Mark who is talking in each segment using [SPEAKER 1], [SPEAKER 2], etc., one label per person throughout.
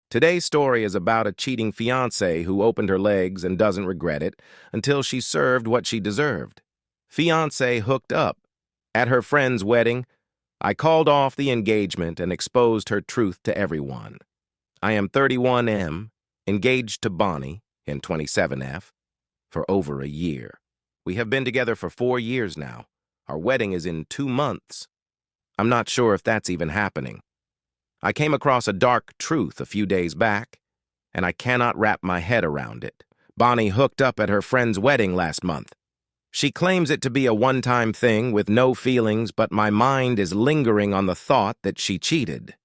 [SPEAKER 1] Today's story is about a cheating fiancé who opened her legs and doesn't regret it until she served what she deserved. Fiancé hooked up. At her friend's wedding, I called off the engagement and exposed her truth to everyone. I am 31M, engaged to Bonnie, in 27F, for over a year. We have been together for 4 years now. Our wedding is in 2 months. I'm not sure if that's even happening. I came across a dark truth a few days back, and I cannot wrap my head around it. Bonnie hooked up at her friend's wedding last month. She claims it to be a one-time thing with no feelings, but my mind is lingering on the thought that she cheated.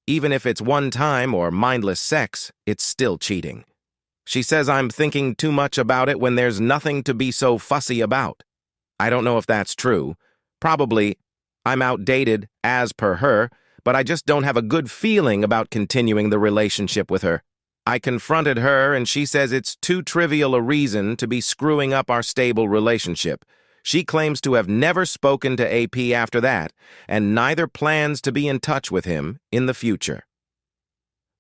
[SPEAKER 1] Even if it's one-time or mindless sex, it's still cheating. She says I'm thinking too much about it when there's nothing to be so fussy about. I don't know if that's true. Probably I'm outdated, as per her, but I just don't have a good feeling about continuing the relationship with her. I confronted her, and she says it's too trivial a reason to be screwing up our stable relationship. She claims to have never spoken to AP after that, and neither plans to be in touch with him in the future.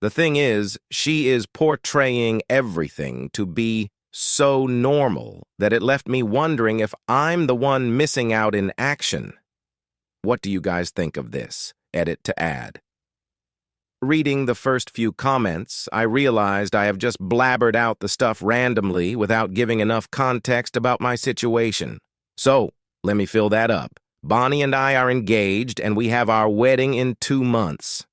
[SPEAKER 1] The thing is, she is portraying everything to be so normal that it left me wondering if I'm the one missing out in action. What do you guys think of this? Edit to add. Reading the first few comments, I realized I have just blabbered out the stuff randomly without giving enough context about my situation. So, let me fill that up. Bonnie and I are engaged, and we have our wedding in 2 months.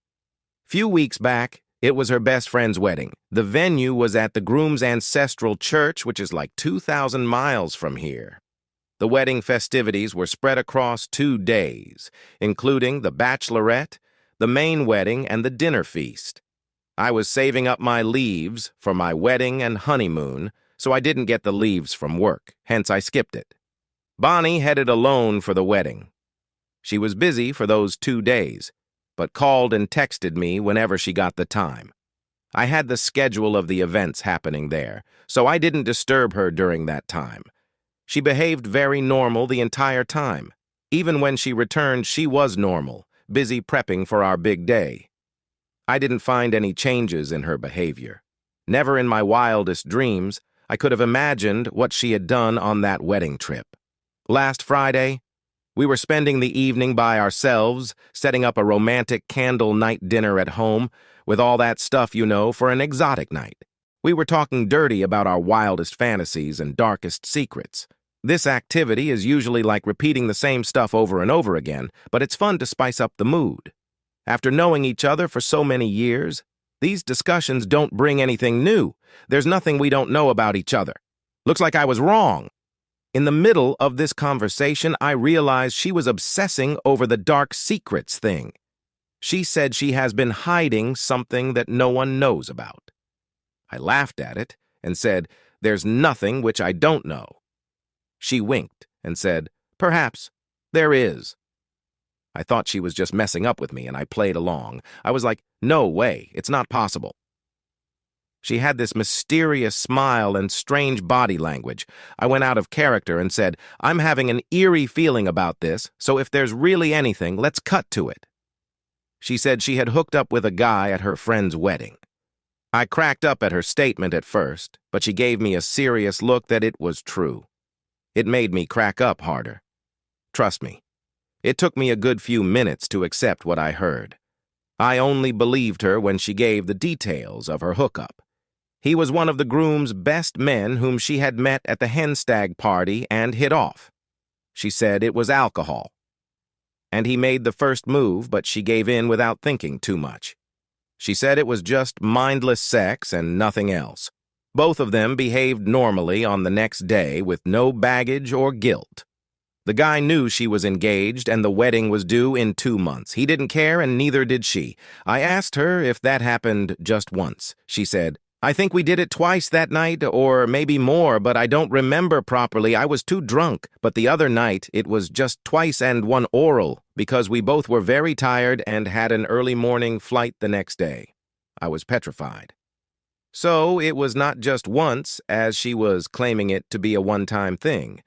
[SPEAKER 1] Few weeks back, it was her best friend's wedding. The venue was at the groom's ancestral church, which is like 2,000 miles from here. The wedding festivities were spread across 2 days, including the bachelorette, the main wedding, and the dinner feast. I was saving up my leaves for my wedding and honeymoon, so I didn't get the leaves from work, hence I skipped it. Bonnie headed alone for the wedding. She was busy for those 2 days, but called and texted me whenever she got the time. I had the schedule of the events happening there, so I didn't disturb her during that time. She behaved very normal the entire time. Even when she returned, she was normal, busy prepping for our big day. I didn't find any changes in her behavior. Never in my wildest dreams I could have imagined what she had done on that wedding trip. Last Friday, we were spending the evening by ourselves, setting up a romantic candle night dinner at home, with all that stuff, you know, for an exotic night. We were talking dirty about our wildest fantasies and darkest secrets. This activity is usually like repeating the same stuff over and over again, but it's fun to spice up the mood. After knowing each other for so many years, these discussions don't bring anything new. There's nothing we don't know about each other. Looks like I was wrong. In the middle of this conversation, I realized she was obsessing over the dark secrets thing. She said she has been hiding something that no one knows about. I laughed at it and said, "There's nothing which I don't know." She winked and said, "Perhaps there is." I thought she was just messing up with me, and I played along. I was like, "No way, it's not possible." She had this mysterious smile and strange body language. I went out of character and said, "I'm having an eerie feeling about this, so if there's really anything, let's cut to it." She said she had hooked up with a guy at her friend's wedding. I cracked up at her statement at first, but she gave me a serious look that it was true. It made me crack up harder. Trust me, it took me a good few minutes to accept what I heard. I only believed her when she gave the details of her hookup. He was one of the groom's best men whom she had met at the henstag party and hit off. She said it was alcohol. And he made the first move, but she gave in without thinking too much. She said it was just mindless sex and nothing else. Both of them behaved normally on the next day with no baggage or guilt. The guy knew she was engaged and the wedding was due in 2 months. He didn't care and neither did she. I asked her if that happened just once. She said, "I think we did it twice that night, or maybe more, but I don't remember properly. I was too drunk. But the other night, it was just twice and one oral, because we both were very tired and had an early morning flight the next day." I was petrified. So it was not just once, as she was claiming it to be a one-time thing.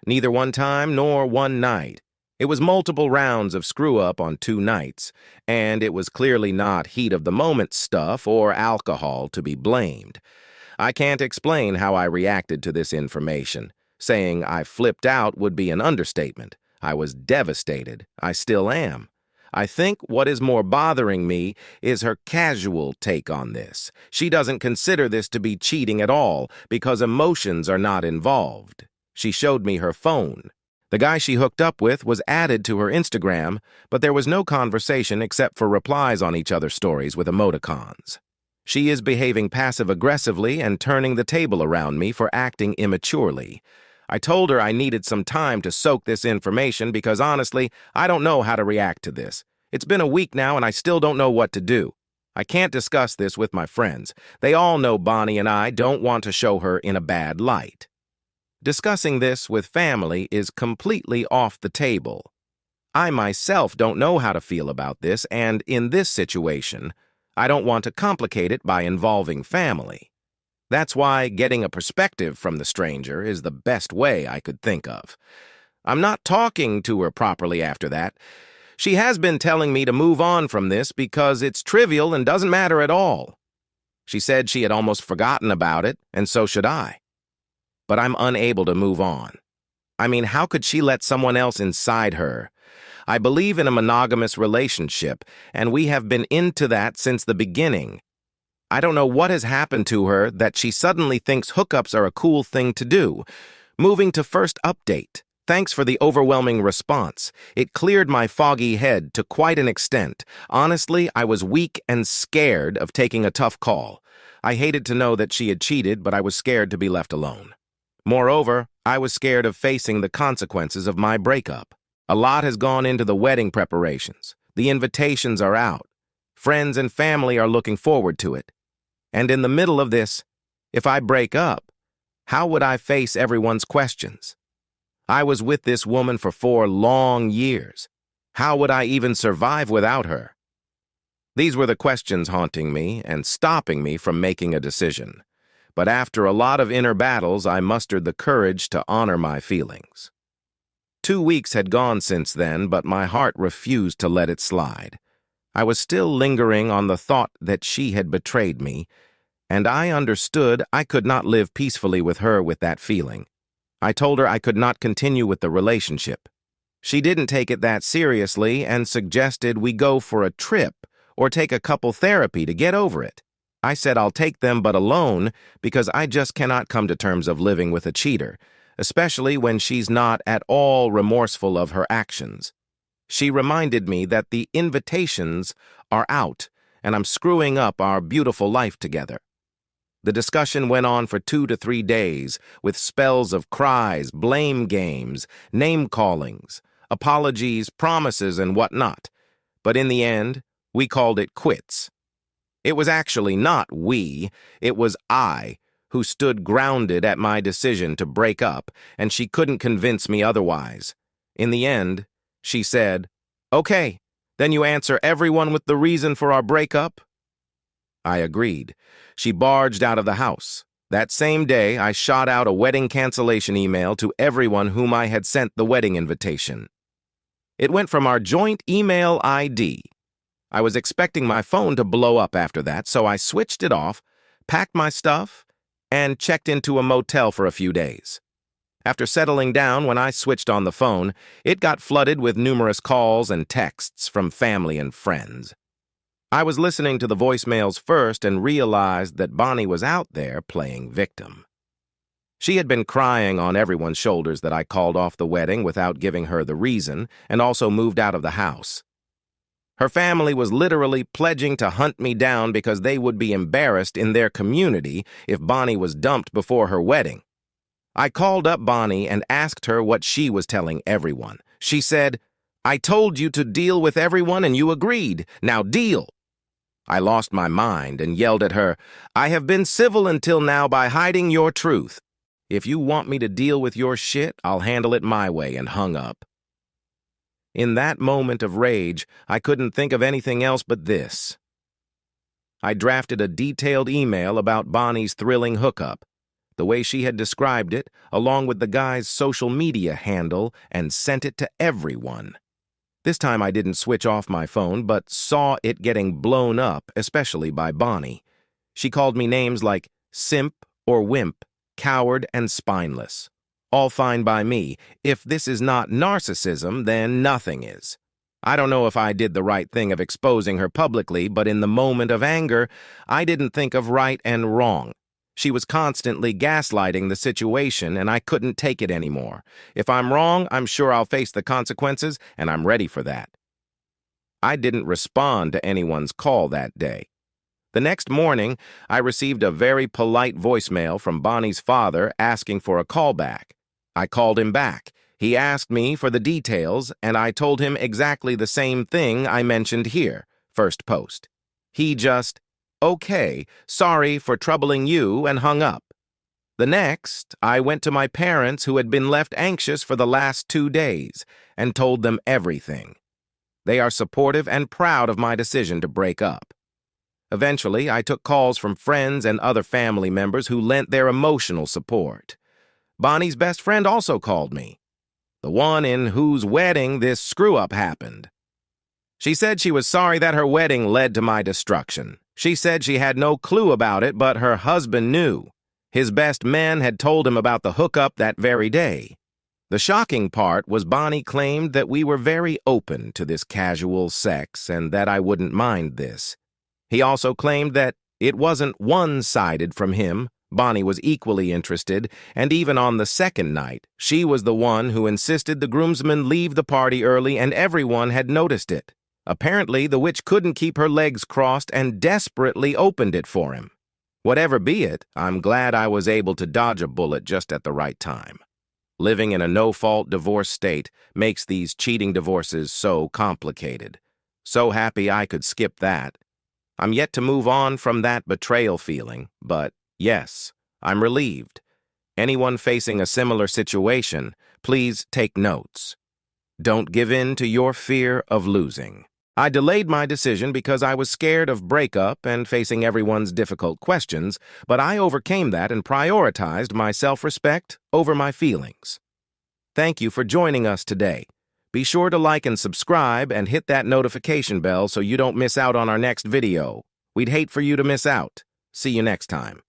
[SPEAKER 1] Neither one time nor one night. It was multiple rounds of screw-up on 2 nights, and it was clearly not heat-of-the-moment stuff or alcohol to be blamed. I can't explain how I reacted to this information. Saying I flipped out would be an understatement. I was devastated. I still am. I think what is more bothering me is her casual take on this. She doesn't consider this to be cheating at all because emotions are not involved. She showed me her phone. The guy she hooked up with was added to her Instagram, but there was no conversation except for replies on each other's stories with emoticons. She is behaving passive-aggressively and turning the table around me for acting immaturely. I told her I needed some time to soak this information because, honestly, I don't know how to react to this. It's been a week now and I still don't know what to do. I can't discuss this with my friends. They all know Bonnie and I don't want to show her in a bad light. Discussing this with family is completely off the table. I myself don't know how to feel about this, and in this situation, I don't want to complicate it by involving family. That's why getting a perspective from the stranger is the best way I could think of. I'm not talking to her properly after that. She has been telling me to move on from this because it's trivial and doesn't matter at all. She said she had almost forgotten about it, and so should I. But I'm unable to move on. I mean, how could she let someone else inside her? I believe in a monogamous relationship, and we have been into that since the beginning. I don't know what has happened to her that she suddenly thinks hookups are a cool thing to do. Moving to first update. Thanks for the overwhelming response. It cleared my foggy head to quite an extent. Honestly, I was weak and scared of taking a tough call. I hated to know that she had cheated, but I was scared to be left alone. Moreover, I was scared of facing the consequences of my breakup. A lot has gone into the wedding preparations. The invitations are out. Friends and family are looking forward to it. And in the middle of this, if I break up, how would I face everyone's questions? I was with this woman for 4 long years. How would I even survive without her? These were the questions haunting me and stopping me from making a decision. But after a lot of inner battles, I mustered the courage to honor my feelings. 2 weeks had gone since then, but my heart refused to let it slide. I was still lingering on the thought that she had betrayed me, and I understood I could not live peacefully with her with that feeling. I told her I could not continue with the relationship. She didn't take it that seriously and suggested we go for a trip or take a couple therapy to get over it. I said I'll take them but alone because I just cannot come to terms of living with a cheater, especially when she's not at all remorseful of her actions. She reminded me that the invitations are out and I'm screwing up our beautiful life together. The discussion went on for 2 to 3 days with spells of cries, blame games, name-callings, apologies, promises, and whatnot. But in the end, we called it quits. It was actually not we, it was I who stood grounded at my decision to break up, and she couldn't convince me otherwise. In the end, she said, "Okay, then you answer everyone with the reason for our breakup?" I agreed. She barged out of the house. That same day, I shot out a wedding cancellation email to everyone whom I had sent the wedding invitation. It went from our joint email ID. I was expecting my phone to blow up after that, so I switched it off, packed my stuff, and checked into a motel for a few days. After settling down, when I switched on the phone, it got flooded with numerous calls and texts from family and friends. I was listening to the voicemails first and realized that Bonnie was out there playing victim. She had been crying on everyone's shoulders that I called off the wedding without giving her the reason and also moved out of the house. Her family was literally pledging to hunt me down because they would be embarrassed in their community if Bonnie was dumped before her wedding. I called up Bonnie and asked her what she was telling everyone. She said, "I told you to deal with everyone and you agreed. Now deal." I lost my mind and yelled at her, "I have been civil until now by hiding your truth. If you want me to deal with your shit, I'll handle it my way," and hung up. In that moment of rage, I couldn't think of anything else but this. I drafted a detailed email about Bonnie's thrilling hookup. the way she had described it, along with the guy's social media handle, and sent it to everyone. This time I didn't switch off my phone, but saw it getting blown up, especially by Bonnie. She called me names like simp or wimp, coward and spineless. All fine by me. If this is not narcissism, then nothing is. I don't know if I did the right thing of exposing her publicly, but in the moment of anger, I didn't think of right and wrong. She was constantly gaslighting the situation, and I couldn't take it anymore. If I'm wrong, I'm sure I'll face the consequences, and I'm ready for that. I didn't respond to anyone's call that day. The next morning, I received a very polite voicemail from Bonnie's father asking for a callback. I called him back. He asked me for the details, and I told him exactly the same thing I mentioned here, first post. He just, "Okay, sorry for troubling you," and hung up. The next, I went to my parents who had been left anxious for the last 2 days and told them everything. They are supportive and proud of my decision to break up. Eventually, I took calls from friends and other family members who lent their emotional support. Bonnie's best friend also called me, the one in whose wedding this screw-up happened. She said she was sorry that her wedding led to my destruction. She said she had no clue about it, but her husband knew. His best man had told him about the hookup that very day. The shocking part was Bonnie claimed that we were very open to this casual sex and that I wouldn't mind this. He also claimed that it wasn't one-sided from him. Bonnie was equally interested, and even on the second night, she was the one who insisted the groomsmen leave the party early, and everyone had noticed it. Apparently, the witch couldn't keep her legs crossed and desperately opened it for him. Whatever be it, I'm glad I was able to dodge a bullet just at the right time. Living in a no-fault divorce state makes these cheating divorces so complicated. So happy I could skip that. I'm yet to move on from that betrayal feeling, but yes, I'm relieved. Anyone facing a similar situation, please take notes. Don't give in to your fear of losing. I delayed my decision because I was scared of breakup and facing everyone's difficult questions, but I overcame that and prioritized my self-respect over my feelings. Thank you for joining us today. Be sure to like and subscribe and hit that notification bell so you don't miss out on our next video. We'd hate for you to miss out. See you next time.